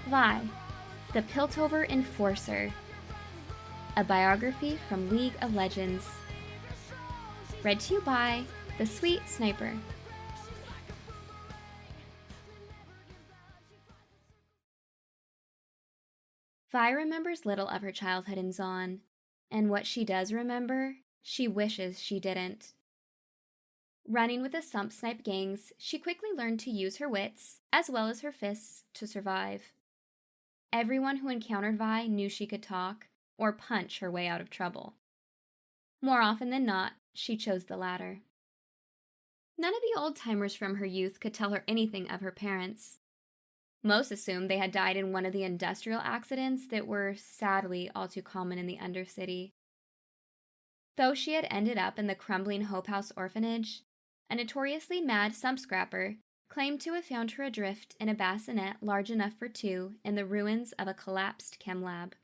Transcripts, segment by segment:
Vi, the Piltover Enforcer. A biography from League of Legends. Read to you by The Sweet Sniper. Vi remembers little of her childhood in Zaun, and what she does remember, she wishes she didn't. Running with the Sump Snipe gangs, she quickly learned to use her wits, as well as her fists, to survive. Everyone who encountered Vi knew she could talk, or punch her way out of trouble. More often than not, she chose the latter. None of the old-timers from her youth could tell her anything of her parents. Most assumed they had died in one of the industrial accidents that were sadly all too common in the Undercity. Though she had ended up in the crumbling Hope House orphanage, a notoriously mad sump scrapper claimed to have found her adrift in a bassinet large enough for two in the ruins of a collapsed chem lab.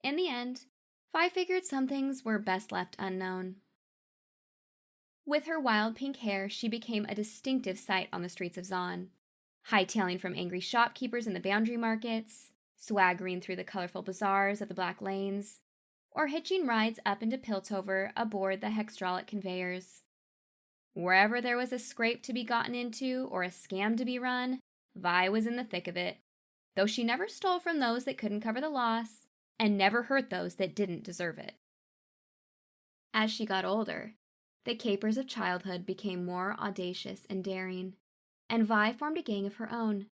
In the end, Vi figured some things were best left unknown. With her wild pink hair, she became a distinctive sight on the streets of Zaun, hightailing from angry shopkeepers in the boundary markets, swaggering through the colorful bazaars of the Black Lanes, or hitching rides up into Piltover aboard the Hexdraulic conveyors. Wherever there was a scrape to be gotten into or a scam to be run, Vi was in the thick of it, though she never stole from those that couldn't cover the loss, and never hurt those that didn't deserve it. As she got older, the capers of childhood became more audacious and daring, and Vi formed a gang of her own.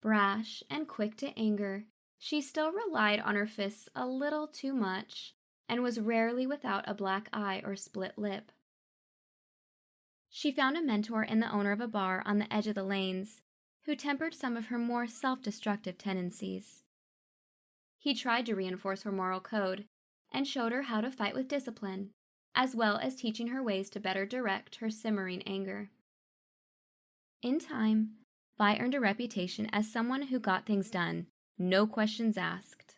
Brash and quick to anger, she still relied on her fists a little too much, and was rarely without a black eye or split lip. She found a mentor in the owner of a bar on the edge of the lanes, who tempered some of her more self-destructive tendencies. He tried to reinforce her moral code, and showed her how to fight with discipline, as well as teaching her ways to better direct her simmering anger. In time, Vi earned a reputation as someone who got things done, no questions asked.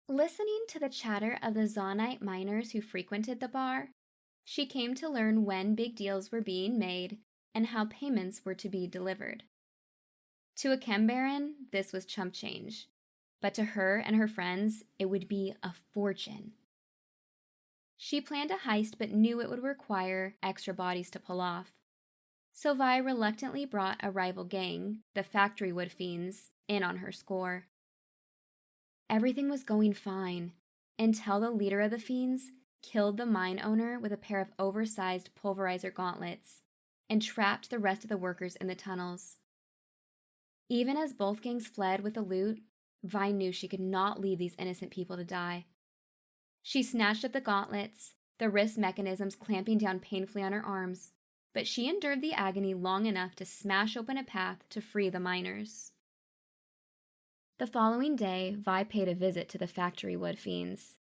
Listening to the chatter of the Zaunite miners who frequented the bar, she came to learn when big deals were being made and how payments were to be delivered. To a chem baron, this was chump change, but to her and her friends, it would be a fortune. She planned a heist but knew it would require extra bodies to pull off, so Vi reluctantly brought a rival gang, the Factory Wood Fiends, in on her score. Everything was going fine, until the leader of the Fiends killed the mine owner with a pair of oversized pulverizer gauntlets, and trapped the rest of the workers in the tunnels. Even as both gangs fled with the loot, Vi knew she could not leave these innocent people to die. She snatched up the gauntlets, the wrist mechanisms clamping down painfully on her arms, but she endured the agony long enough to smash open a path to free the miners. The following day, Vi paid a visit to the Factory Wood Fiends.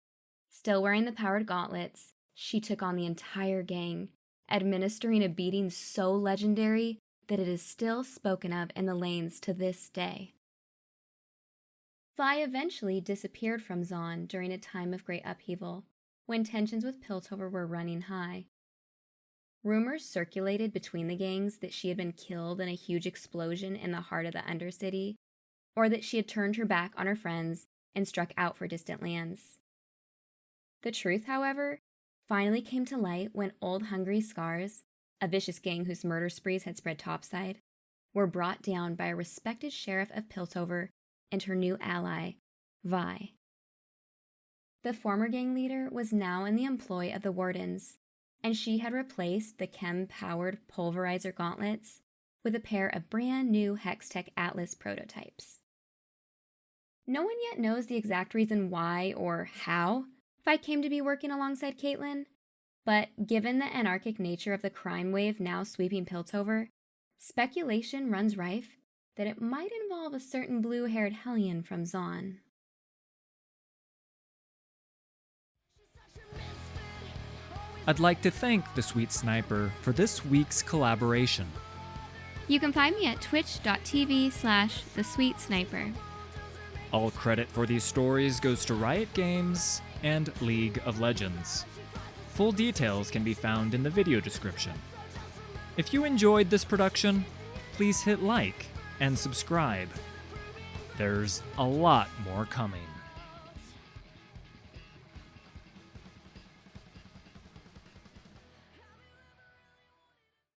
Still wearing the powered gauntlets, she took on the entire gang, administering a beating so legendary that it is still spoken of in the lanes to this day. Vi eventually disappeared from Zaun during a time of great upheaval, when tensions with Piltover were running high. Rumors circulated between the gangs that she had been killed in a huge explosion in the heart of the Undercity, or that she had turned her back on her friends and struck out for distant lands. The truth, however, finally came to light when Old Hungry Scars, a vicious gang whose murder sprees had spread topside, were brought down by a respected sheriff of Piltover and her new ally, Vi. The former gang leader was now in the employ of the Wardens, and she had replaced the chem-powered pulverizer gauntlets with a pair of brand new Hextech Atlas prototypes. No one yet knows the exact reason why or how Vi came to be working alongside Caitlin, but given the anarchic nature of the crime wave now sweeping Piltover, speculation runs rife that it might involve a certain blue-haired hellion from Zaun. I'd like to thank the Sweet Sniper for this week's collaboration. You can find me at twitch.tv/thesweetsniper. All credit for these stories goes to Riot Games and League of Legends. Full details can be found in the video description. If you enjoyed this production, please hit like and subscribe. There's a lot more coming.